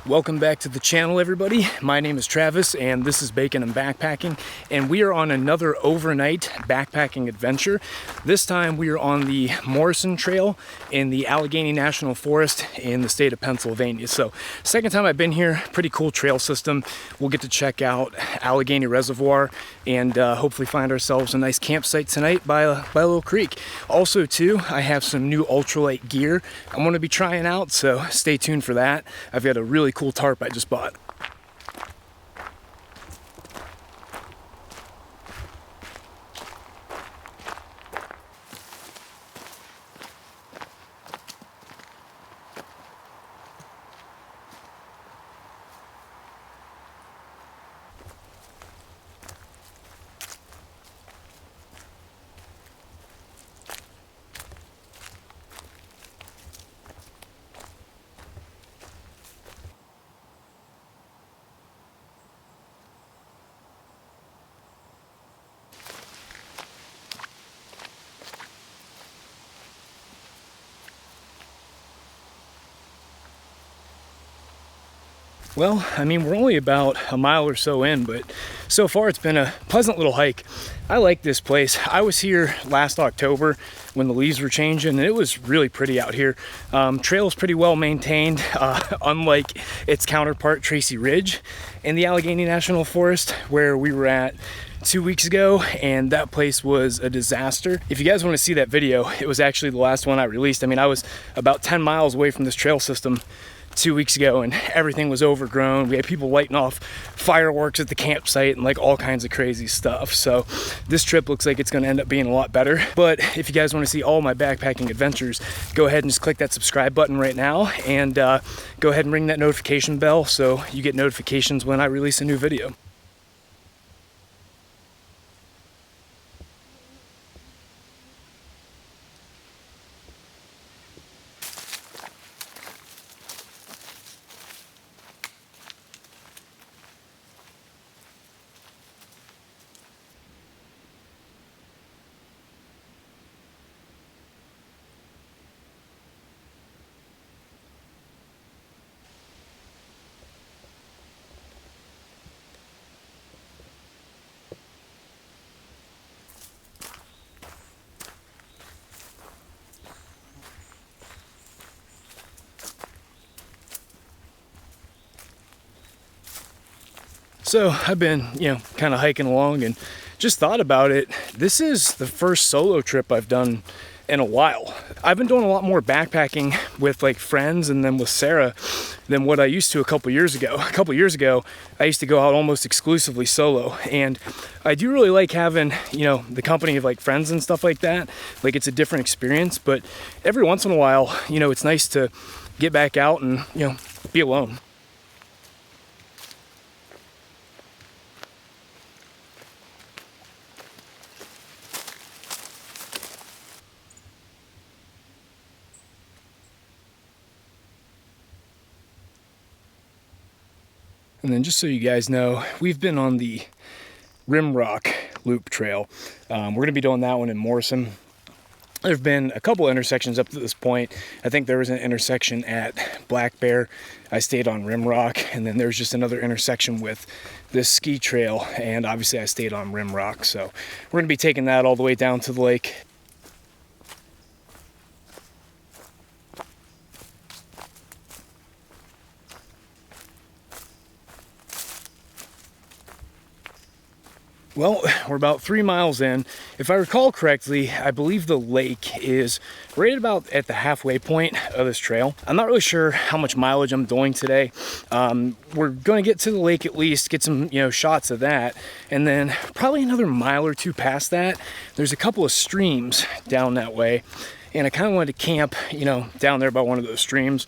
Welcome back to the channel, everybody. My name is Travis and this is Bacon and Backpacking, and we are on another overnight backpacking adventure. This time we are on the Morrison Trail in the Allegheny National Forest in the state of Pennsylvania. So second time I've been here. Pretty cool trail system. We'll get to check out Allegheny Reservoir and hopefully find ourselves a nice campsite tonight by a little creek. Also too, I have some new ultralight gear I'm going to be trying out, so stay tuned for that. I've got a really cool tarp I just bought. Well, I mean, we're only about a mile or so in, but so far it's been a pleasant little hike. I like this place. I was here last October when the leaves were changing, and it was really pretty out here. Trail is pretty well maintained, unlike its counterpart, Tracy Ridge, in the Allegheny National Forest, where we were at 2 weeks ago, and that place was a disaster. If you guys want to see that video, it was actually the last one I released. I mean, I was about 10 miles away from this trail system 2 weeks ago and everything was overgrown. We had people lighting off fireworks at the campsite and like all kinds of crazy stuff. So this trip looks like it's going to end up being a lot better. But if you guys want to see all my backpacking adventures, go ahead and just click that subscribe button right now and go ahead and ring that notification bell so you get notifications when I release a new video. So I've been, kind of hiking along and just thought about it. This is the first solo trip I've done in a while. I've been doing a lot more backpacking with like friends and then with Sarah than what I used to a couple years ago. A couple years ago, I used to go out almost exclusively solo, and I do really like having, the company of like friends and stuff like that. Like, it's a different experience, but every once in a while, it's nice to get back out and, be alone. And then just so you guys know, we've been on the Rimrock Loop Trail. We're going to be doing that one in Morrison. There have been a couple intersections up to this point. I think there was an intersection at Black Bear. I stayed on Rimrock, and then there's just another intersection with this ski trail, and obviously I stayed on Rimrock. So we're going to be taking that all the way down to the lake. Well, we're about 3 miles in. If I recall correctly, I believe the lake is right about at the halfway point of this trail. I'm not really sure how much mileage I'm doing today. We're going to get to the lake at least, get some, shots of that. And then probably another mile or two past that, there's a couple of streams down that way. And I kind of wanted to camp, down there by one of those streams.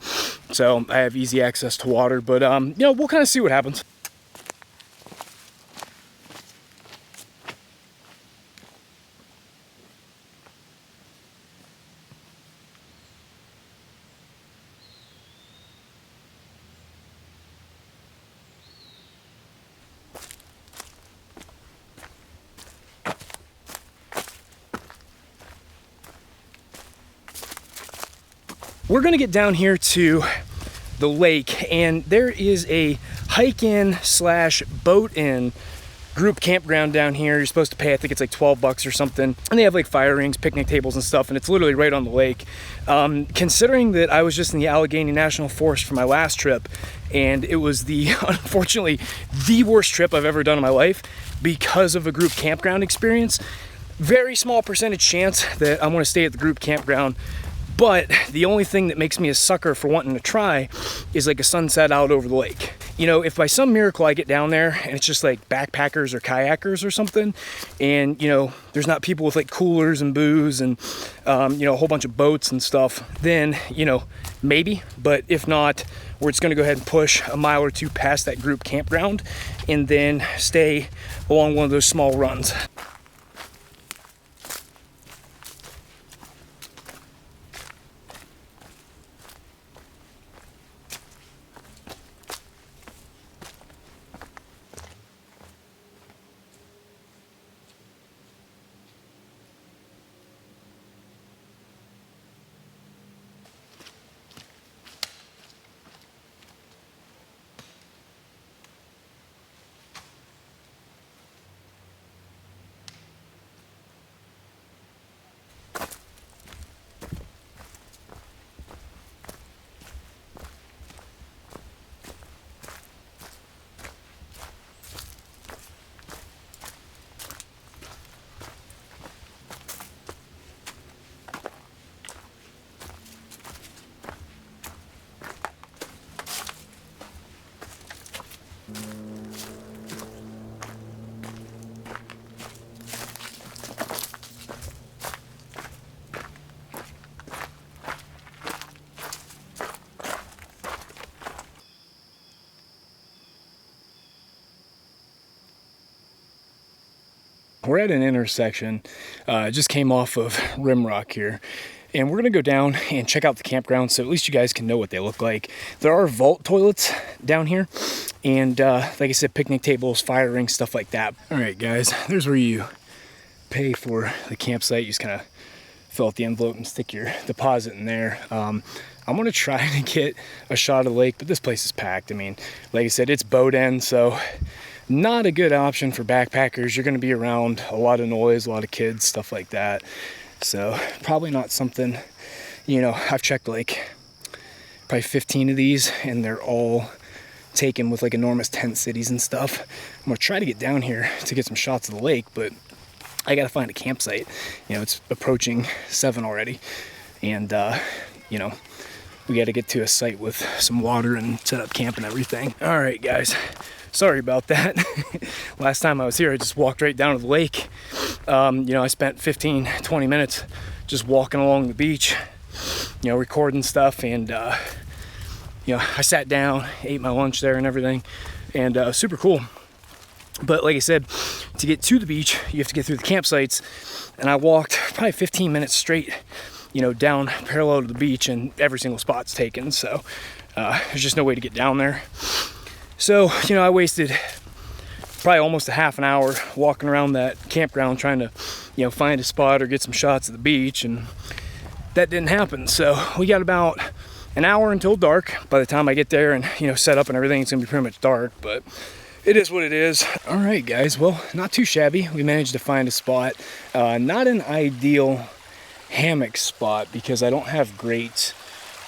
So I have easy access to water, but, we'll kind of see what happens. We're gonna get down here to the lake, and there is a hike in slash boat in group campground down here. You're supposed to pay, I think it's like 12 bucks or something, and they have like fire rings, picnic tables and stuff, and it's literally right on the lake. Considering that I was just in the Allegheny National Forest for my last trip, and it was the unfortunately the worst trip I've ever done in my life because of a group campground experience, very small percentage chance that I'm going to stay at the group campground. But the only thing that makes me a sucker for wanting to try is like a sunset out over the lake. You know, if by some miracle I get down there and it's just like backpackers or kayakers or something, and, you know, there's not people with like coolers and booze and, you know, a whole bunch of boats and stuff, then, you know, maybe. But if not, we're just going to go ahead and push a mile or two past that group campground and then stay along one of those small runs. We're at an intersection, just came off of Rimrock here, and we're gonna go down and check out the campground so at least you guys can know what they look like. There are vault toilets down here, and like I said, picnic tables, fire rings, stuff like that. All right, guys, there's where you pay for the campsite. You just kind of fill out the envelope and stick your deposit in there. I'm gonna try to get a shot of the lake, but this place is packed. I mean, like I said, it's boat end, so not a good option for backpackers. You're gonna be around a lot of noise, a lot of kids, stuff like that. So probably not something, you know, I've checked like probably 15 of these and they're all taken with like enormous tent cities and stuff. I'm gonna try to get down here to get some shots of the lake, but I gotta find a campsite. You know, it's approaching 7 already, and you know, we gotta get to a site with some water and set up camp and everything. All right, guys, sorry about that. Last time I was here, I just walked right down to the lake. You know, I spent 15-20 minutes just walking along the beach, you know, recording stuff, and you know, I sat down, ate my lunch there and everything, and super cool. But like I said, to get to the beach, you have to get through the campsites, and I walked probably 15 minutes straight, you know, down parallel to the beach, and every single spot's taken, so there's just no way to get down there. So, you know, I wasted probably almost a half an hour walking around that campground trying to, you know, find a spot or get some shots of the beach, and that didn't happen. So we got about an hour until dark. By the time I get there and, you know, set up and everything, it's gonna be pretty much dark, but it is what it is. All right, guys, well, not too shabby. We managed to find a spot. Not an ideal hammock spot because I don't have great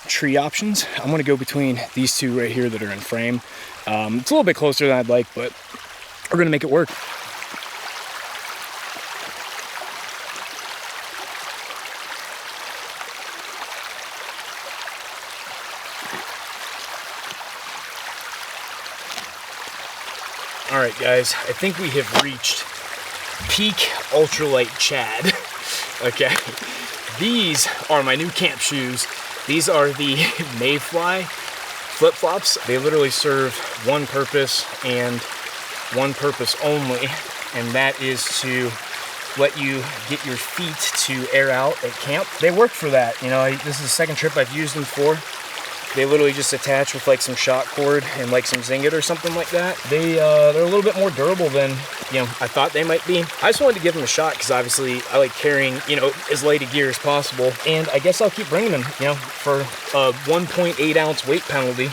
tree options. I'm gonna go between these two right here that are in frame. It's a little bit closer than I'd like, but we're gonna make it work. All right, guys, I think we have reached peak ultralight Chad. Okay, these are my new camp shoes. These are the Mayfly flip-flops. They literally serve one purpose and one purpose only, and that is to let you get your feet to air out at camp. They work for that. You know, this is the second trip I've used them for. They literally just attach with like some shot cord and like some Zingit or something like that. They're a little bit more durable than I thought they might be. I just wanted to give them a shot because obviously I like carrying, as light a gear as possible. And I guess I'll keep bringing them, for a 1.8 ounce weight penalty.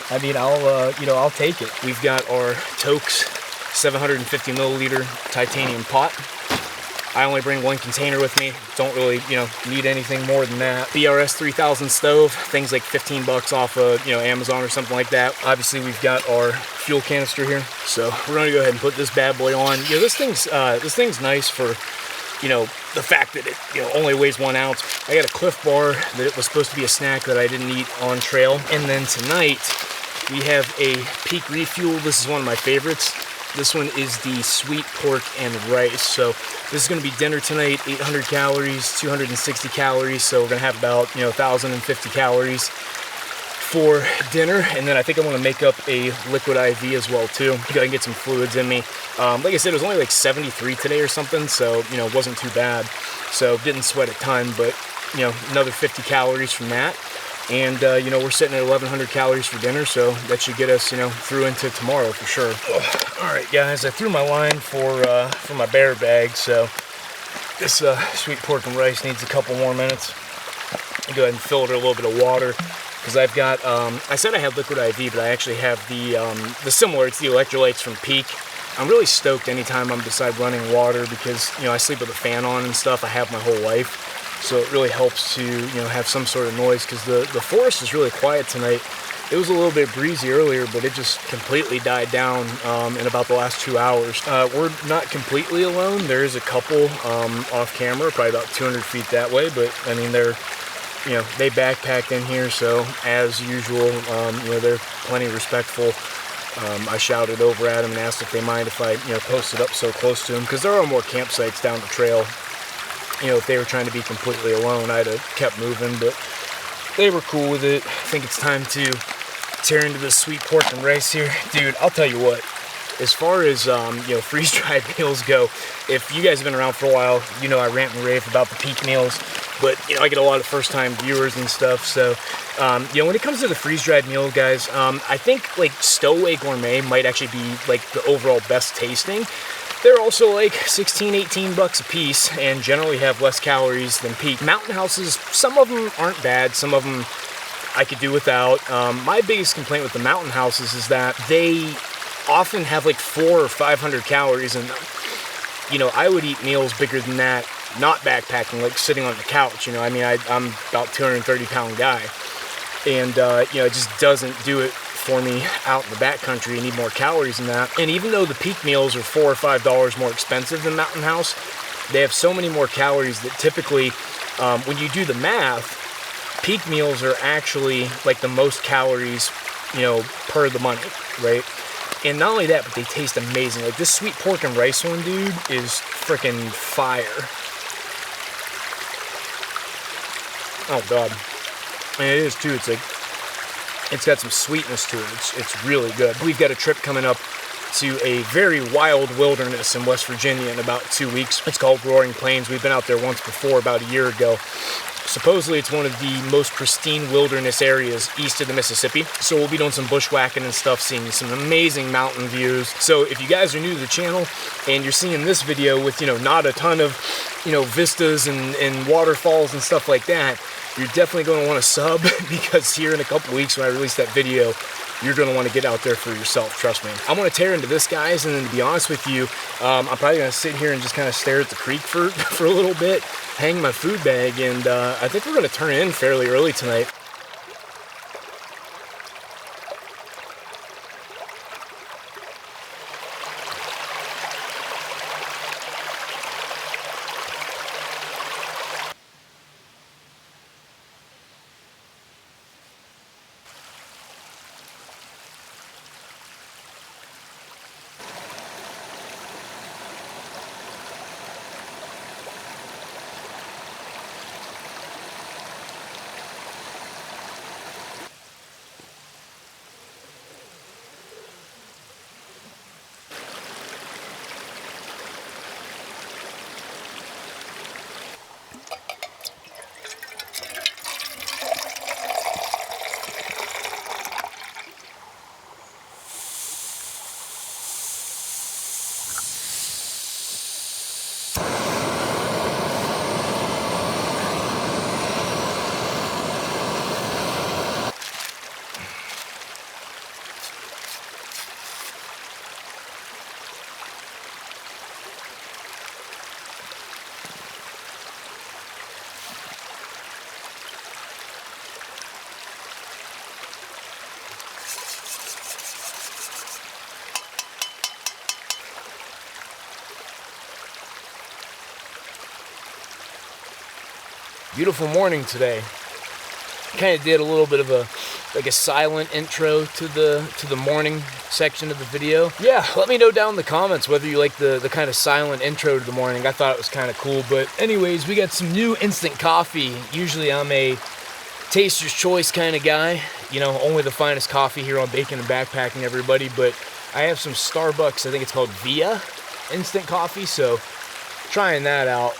I mean, I'll take it. We've got our Tokes 750 milliliter titanium pot. I only bring one container with me. Don't really, need anything more than that. BRS 3000 stove, things like 15 bucks off of, Amazon or something like that. Obviously, we've got our fuel canister here. So we're gonna go ahead and put this bad boy on. This thing's nice for, the fact that it, only weighs 1 ounce. I got a Cliff Bar that it was supposed to be a snack that I didn't eat on trail. And then tonight, we have a Peak Refuel. This is one of my favorites. This one is the sweet pork and rice. So this is going to be dinner tonight, 800 calories, 260 calories. So we're going to have about, 1,050 calories for dinner. And then I think I want to make up a liquid IV as well too. I can get some fluids in me. Like I said, it was only like 73 today or something. So, it wasn't too bad. So didn't sweat a ton, but, another 50 calories from that. And, we're sitting at 1,100 calories for dinner, so that should get us, through into tomorrow for sure. All right, guys, I threw my line for my bear bag, so this sweet pork and rice needs a couple more minutes. I'll go ahead and fill it with a little bit of water, because I've got, I said I had liquid IV, but I actually have the similar, it's the electrolytes from Peak. I'm really stoked anytime I'm beside running water, because, I sleep with a fan on and stuff. I have my whole life. So it really helps to, have some sort of noise, because the forest is really quiet tonight. It was a little bit breezy earlier, but it just completely died down in about the last 2 hours. We're not completely alone. There is a couple off camera, probably about 200 feet that way, but I mean, they're, they backpacked in here, so as usual, they're plenty respectful. I shouted over at them and asked if they mind if I, posted up so close to them, because there are more campsites down the trail. If they were trying to be completely alone, I'd have kept moving, but they were cool with it. I think it's time to tear into this sweet pork and rice here. Dude, I'll tell you what, as far as, freeze-dried meals go, if you guys have been around for a while, I rant and rave about the Peak meals, but, I get a lot of first-time viewers and stuff, so, when it comes to the freeze-dried meal, guys, I think, like, Stowaway Gourmet might actually be, like, the overall best tasting. They're also like 16, 18 bucks a piece and generally have less calories than Peak. Mountain Houses, some of them aren't bad, some of them I could do without. My biggest complaint with the Mountain Houses is that they often have like 400 or 500 calories in them. I would eat meals bigger than that, not backpacking, like sitting on the couch. I'm about 230-pound guy. And, it just doesn't do it for me out in the backcountry. You need more calories than that. And even though the Peak meals are $4 or $5 more expensive than Mountain House, they have so many more calories that typically, when you do the math, Peak meals are actually like the most calories, per the money, right? And not only that, but they taste amazing. Like this sweet pork and rice one, dude, is freaking fire. Oh God. And it is too. It's like, it's got some sweetness to it. It's really good. We've got a trip coming up to a very wild wilderness in West Virginia in about 2 weeks. It's called Roaring Plains. We've been out there once before, about a year ago. Supposedly it's one of the most pristine wilderness areas east of the Mississippi. So we'll be doing some bushwhacking and stuff, seeing some amazing mountain views. So if you guys are new to the channel and you're seeing this video with, not a ton of, vistas and waterfalls and stuff like that, you're definitely going to want to sub, because here in a couple weeks when I release that video, you're going to want to get out there for yourself, trust me. I'm going to tear into this, guys, and then to be honest with you, I'm probably going to sit here and just kind of stare at the creek for a little bit, hang my food bag, and I think we're going to turn in fairly early tonight. Beautiful morning today. Kind of did a little bit of a silent intro to the morning section of the video. Yeah, let me know down in the comments whether you like the kind of silent intro to the morning. I thought it was kind of cool. But anyways, we got some new instant coffee. Usually I'm a taster's choice kind of guy, you know, only the finest coffee here on Baking and Backpacking, everybody. But I have some Starbucks, I think it's called Via instant coffee, so trying that out.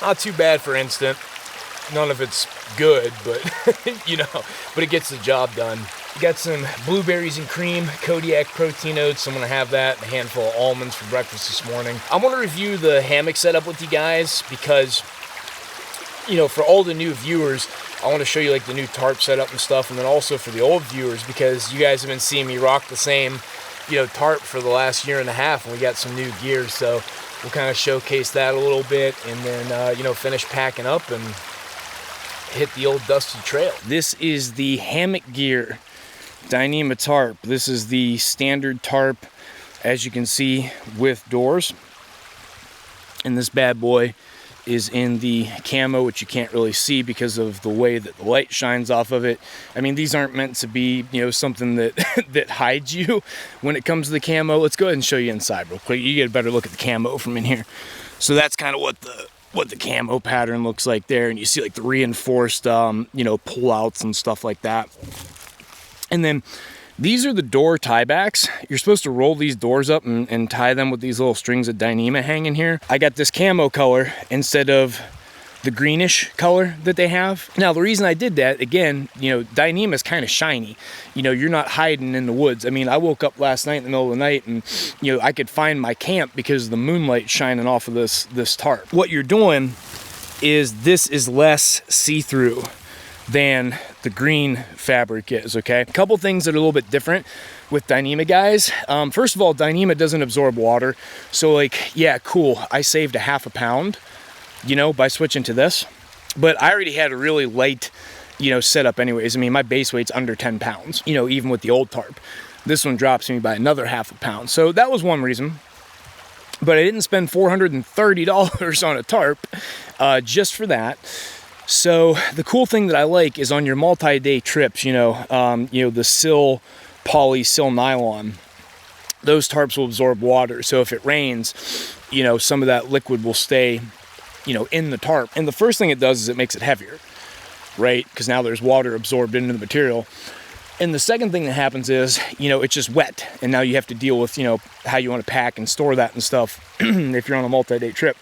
Not too bad for instant. None of it's good, but you know, but it gets the job done. We got some blueberries and cream, Kodiak protein oats. I'm gonna have that, and a handful of almonds for breakfast this morning. I want to review the hammock setup with you guys because, you know, for all the new viewers, I want to show you like the new tarp setup and stuff, and then also for the old viewers, because you guys have been seeing me rock the same, you know, tarp for the last year and a half, and we got some new gear, so we'll kind of showcase that a little bit, and then, you know, finish packing up and hit the old dusty trail. This is the hammock gear Dyneema tarp. This is the standard tarp, as you can see, with doors. And this bad boy is in the camo, which you can't really see because of the way that the light shines off of it. I mean, these aren't meant to be, you know, something that that hides you when it comes to the camo. Let's go ahead and show you inside real quick. You get a better look at the camo from in here. So that's kind of what the camo pattern looks like there, and you see like the reinforced you know, pull-outs and stuff like that. And then these are the door tiebacks. You're supposed to roll these doors up and tie them with these little strings of Dyneema hanging here. I got this camo color instead of the greenish color that they have. Now, the reason I did that, again, you know, Dyneema is kind of shiny. You know, you're not hiding in the woods. I mean, I woke up last night in the middle of the night and, you know, I could find my camp because of the moonlight shining off of this tarp. What you're doing is this is less see-through than the green fabric is, okay? A couple things that are a little bit different with Dyneema, guys. First of all, Dyneema doesn't absorb water. So like, yeah, cool. I saved a half a pound, you know, by switching to this. But I already had a really light, you know, setup anyways. I mean, my base weight's under 10 pounds, you know, even with the old tarp. This one drops me by another half a pound. So that was one reason. But I didn't spend $430 on a tarp just for that. So the cool thing that I like is on your multi-day trips, you know, the sil poly, sil nylon, those tarps will absorb water. So if it rains, you know, some of that liquid will stay, you know, in the tarp. And the first thing it does is it makes it heavier, right? Because now there's water absorbed into the material. And the second thing that happens is, you know, it's just wet. And now you have to deal with, you know, how you want to pack and store that and stuff if you're on a multi-day trip.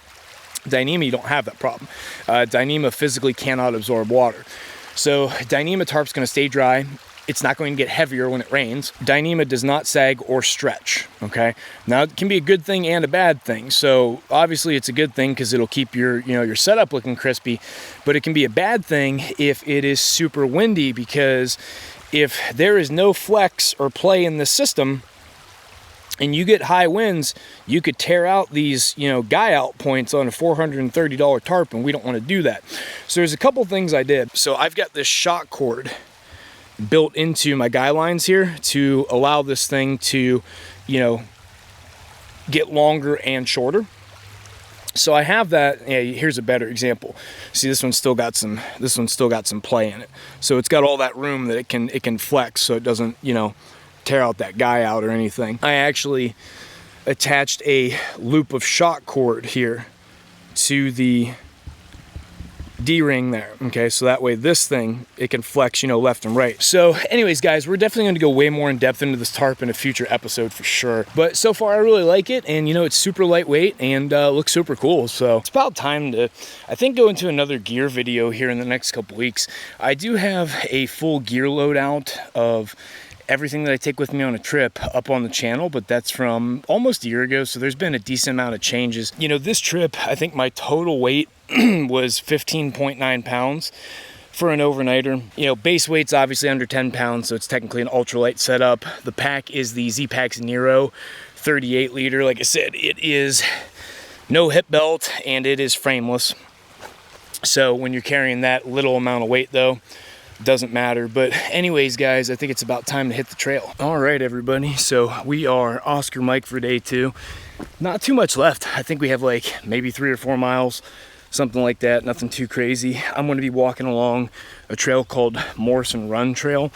Dyneema, you don't have that problem. Dyneema physically cannot absorb water. So Dyneema tarp's going to stay dry. It's not going to get heavier when it rains. Dyneema does not sag or stretch, okay? Now, it can be a good thing and a bad thing. So obviously it's a good thing because it'll keep your, you know, your setup looking crispy, but it can be a bad thing if it is super windy, because if there is no flex or play in the system, and you get high winds, you could tear out these, you know, guy out points on a $430 tarp, and we don't want to do that. So there's a couple things I did. So I've got this shock cord built into my guy lines here to allow this thing to, you know, get longer and shorter. So I have that. Yeah, here's a better example. See, this one's still got some play in it. So it's got all that room that it can flex, so it doesn't, you know, tear out that guy out or anything. I actually attached a loop of shock cord here to the D-ring there, okay? So that way this thing, it can flex, you know, left and right. So anyways, guys, we're definitely going to go way more in depth into this tarp in a future episode for sure. But so far I really like it, and you know, it's super lightweight and looks super cool. So it's about time to, I think, go into another gear video here in the next couple weeks. I do have a full gear loadout of everything that I take with me on a trip up on the channel, but that's from almost a year ago, so there's been a decent amount of changes. You know, this trip, I think my total weight was 15.9 pounds for an overnighter. You know, base weight's obviously under 10 pounds, so it's technically an ultralight setup. The pack is the Z-Pax Nero 38 liter. Like I said, it is no hip belt and it is frameless. So when you're carrying that little amount of weight though, doesn't matter. But anyways, guys, I think it's about time to hit the trail. All right, everybody, so we are Oscar Mike for day 2. Not too much left. I think we have like maybe 3 or 4 miles, something like that. Nothing too crazy. I'm going to be walking along a trail called Morrison Run Trail.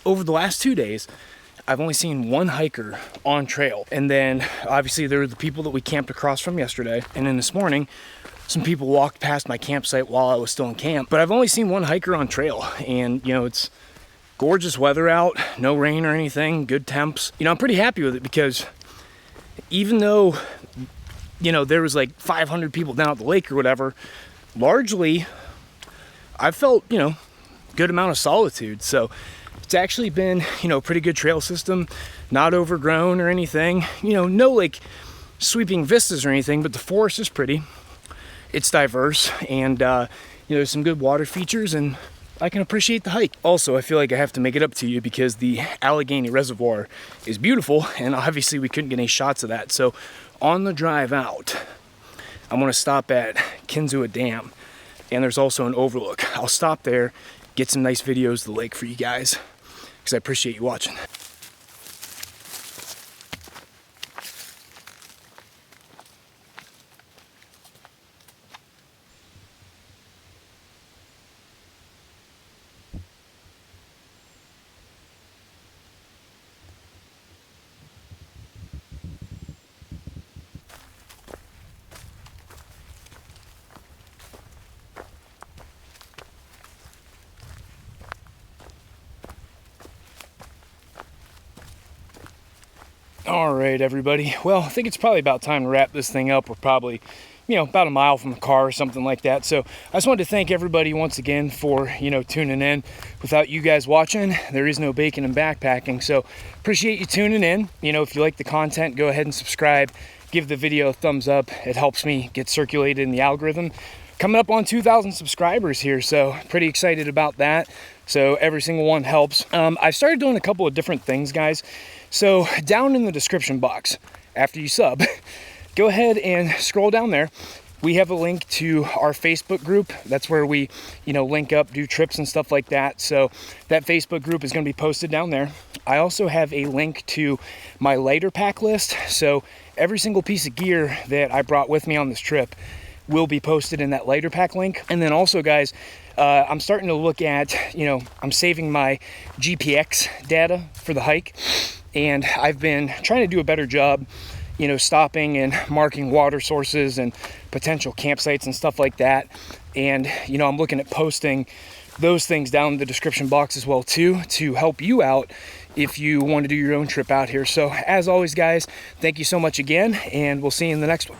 Over the last 2 days, I've only seen one hiker on trail. And then obviously there were the people that we camped across from yesterday. And then this morning, some people walked past my campsite while I was still in camp. But I've only seen one hiker on trail. And you know, it's gorgeous weather out, no rain or anything, good temps. You know, I'm pretty happy with it because even though, you know, there was like 500 people down at the lake or whatever, largely I felt, you know, good amount of solitude. So it's actually been, you know, a pretty good trail system, not overgrown or anything. You know, no like sweeping vistas or anything, but the forest is pretty. It's diverse, and you know, there's some good water features, and I can appreciate the hike. Also, I feel like I have to make it up to you because the Allegheny Reservoir is beautiful, and obviously we couldn't get any shots of that. So on the drive out, I'm gonna stop at Kinsua Dam, and there's also an overlook. I'll stop there, get some nice videos of the lake for you guys, because I appreciate you watching. All right, everybody. Well, I think it's probably about time to wrap this thing up. We're probably, you know, about a mile from the car or something like that. So I just wanted to thank everybody once again for, you know, tuning in. Without you guys watching, there is no baking and backpacking. So appreciate you tuning in. You know, if you like the content, go ahead and subscribe. Give the video a thumbs up. It helps me get circulated in the algorithm. Coming up on 2,000 subscribers here, so pretty excited about that. So every single one helps. I've started doing a couple of different things, guys. So down in the description box, after you sub, go ahead and scroll down there. We have a link to our Facebook group. That's where we, you know, link up, do trips and stuff like that. So that Facebook group is going to be posted down there. I also have a link to my lighter pack list. So every single piece of gear that I brought with me on this trip will be posted in that lighter pack link. And then also, guys, I'm starting to look at, you know, I'm saving my GPX data for the hike. And I've been trying to do a better job, you know, stopping and marking water sources and potential campsites and stuff like that. And, you know, I'm looking at posting those things down in the description box as well too, to help you out if you want to do your own trip out here. So as always, guys, thank you so much again, and we'll see you in the next one.